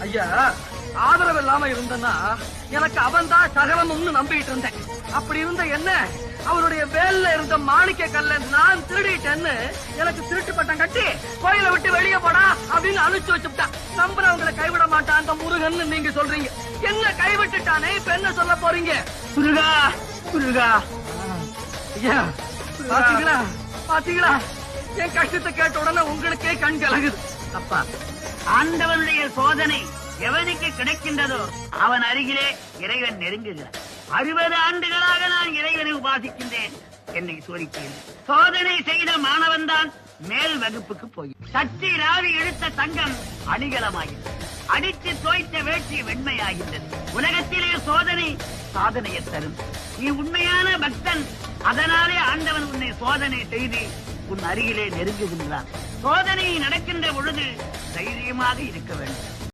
ஐயா, ஆதரவு இல்லாம இருந்தன்னா எனக்கு அவன் தான் சகலமும்னு நம்பிட்டு இருந்தேன். அப்படி இருந்த என்ன அவருடைய வேல்ல இருந்த மாணிக்க கல்ல நான் திருடிட்டேன்னு எனக்கு திருட்டு பட்டம் கட்டி கோயிலை விட்டு வெளியே போடா அப்படின்னு அனுப்பிச்சு வச்சுட்டான். நம்புறவங்களை கைவிட மாட்டான் அந்த முருகன் நீங்க சொல்றீங்க. என்ன கைவிட்டுட்டானே, இப்ப என்ன சொல்ல போறீங்க? முருகா முருகா. ஐயா, பாத்தீங்களா பாத்தீங்களா, என் கஷ்டத்தை கேட்ட உடனே உங்களுக்கே கண் கலகுது. அப்பா, ஆண்டவனுடைய சோதனை எவனுக்கு கிடைக்கின்றதோ அவன் அருகிலே இறைவன் நெருங்குகிறார். 60 ஆண்டுகளாக நான் இறைவனை உபாசிக்கின்றேன். என்னை சோதிக்கிறேன். சோதனை செய்த மாணவன் தான் மேல் வகுப்புக்கு போய் சட்டி ராவி எடுத்த தங்கம் அணிகலமாகிறது. அடித்து தோய்த்த வேட்டி வெண்மையாகின்றது. உலகத்திலே சோதனை சாதனையை தரும். நீ உண்மையான பக்தன், அதனாலே ஆண்டவன் உன்னை சோதனை செய்து உன் அருகிலே நெருங்குகின்றான். சோதனை நடக்கின்ற பொழுது தைரியமாக இருக்க வேண்டும்.